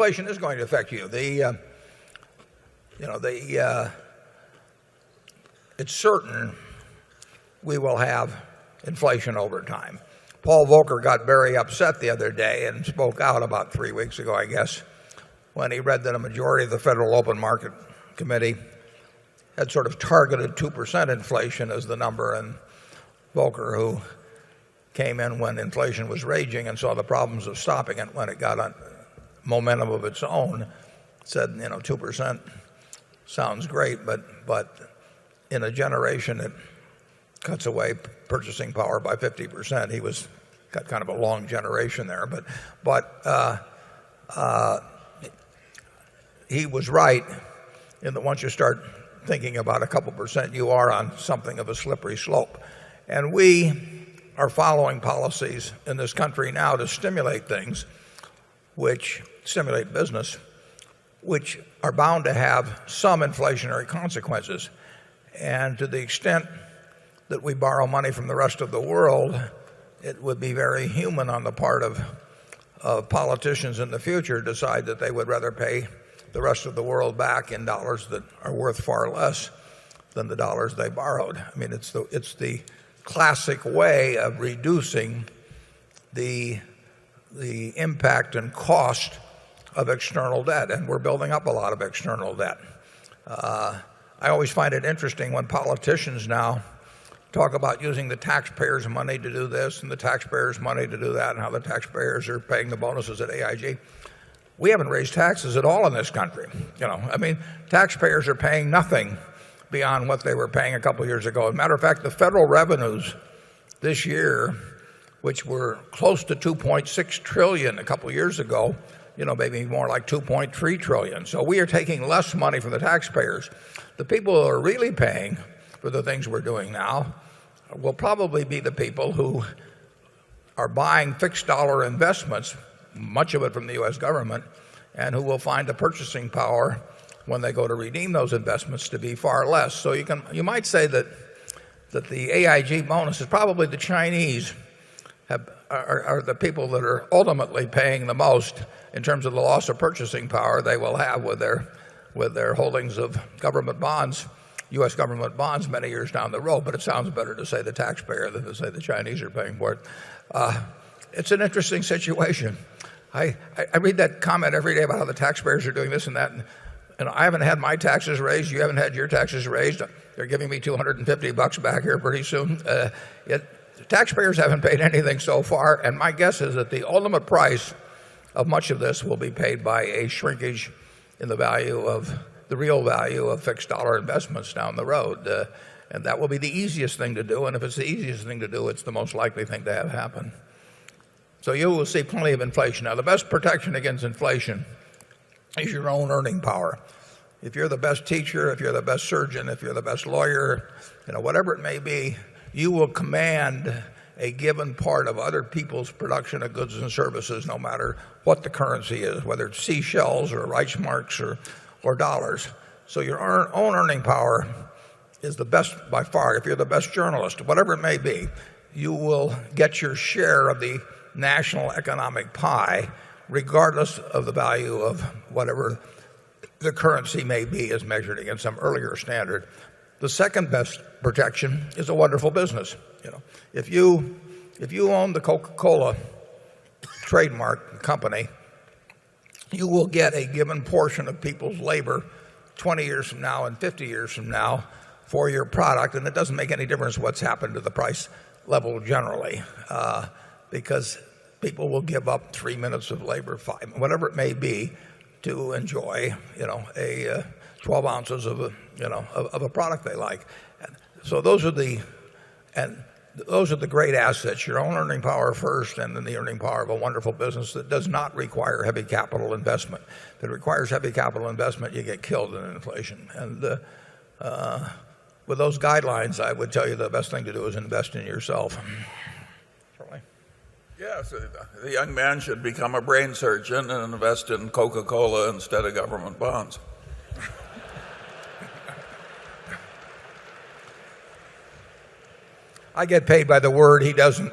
inflation is going to affect you. It's certain we will have inflation over time. Paul Volcker got very upset the other day and spoke out about 3 weeks ago, I guess, when he read that a majority of the Federal Open Market Committee had sort of targeted 2% inflation as the number. And Volcker, who came in when inflation was raging and saw the problems of stopping it when it got a momentum of its own, said, 2% sounds great, but in a generation it cuts away purchasing power by 50%. He was got kind of a long generation there, but he was right in that once you start thinking about a couple percent, you are on something of a slippery slope. And we are following policies in this country now to stimulate things, which stimulate business, which are bound to have some inflationary consequences. And to the extent that we borrow money from the rest of the world, it would be very human on the part of politicians in the future to decide that they would rather pay the rest of the world back in dollars that are worth far less than the dollars they borrowed. I mean, it's the classic way of reducing the impact and cost of external debt, and we're building up a lot of external debt. I always find it interesting when politicians now talk about using the taxpayers' money to do this and the taxpayers' money to do that, and how the taxpayers are paying the bonuses at AIG. We haven't raised taxes at all in this country. I mean, taxpayers are paying nothing beyond what they were paying a couple of years ago. As a matter of fact, the federal revenues this year, which were close to 2.6 trillion a couple of years ago, maybe more like 2.3 trillion. So we are taking less money from the taxpayers. The people who are really paying for the things we're doing now will probably be the people who are buying fixed dollar investments, much of it from the US government, and who will find the purchasing power when they go to redeem those investments to be far less. So you might say that the AIG bonus is probably the Chinese are the people that are ultimately paying the most in terms of the loss of purchasing power they will have with their holdings of government bonds, US government bonds, many years down the road. But it sounds better to say the taxpayer than to say the Chinese are paying for it. It's an interesting situation. I read that comment every day about how the taxpayers are doing this and that, and I haven't had my taxes raised. You haven't had your taxes raised. They're giving me $250 back here pretty soon. The taxpayers haven't paid anything so far, and my guess is that the ultimate price of much of this will be paid by a shrinkage in the real value of fixed dollar investments down the road. And that will be the easiest thing to do, and if it's the easiest thing to do, it's the most likely thing to have happen. So you will see plenty of inflation. Now, the best protection against inflation is your own earning power. If you're the best teacher, if you're the best surgeon, if you're the best lawyer, whatever it may be, you will command a given part of other people's production of goods and services, no matter what the currency is, whether it's seashells or Reichsmarks or dollars. So your own earning power is the best by far. If you're the best journalist, whatever it may be, you will get your share of the national economic pie, regardless of the value of whatever the currency may be as measured against some earlier standard. The second best protection is a wonderful business. If you own the Coca-Cola trademark company, you will get a given portion of people's labor 20 years from now and 50 years from now for your product, and it doesn't make any difference what's happened to the price level generally, because people will give up 3 minutes of labor, 5, whatever it may be, to enjoy, 12 ounces of a product they like. So those are the great assets, your own earning power first, and then the earning power of a wonderful business that does not require heavy capital investment. If it requires heavy capital investment, you get killed in inflation. And with those guidelines, I would tell you the best thing to do is invest in yourself. Charlie? Yes, the young man should become a brain surgeon and invest in Coca-Cola instead of government bonds. I get paid by the word, he doesn't.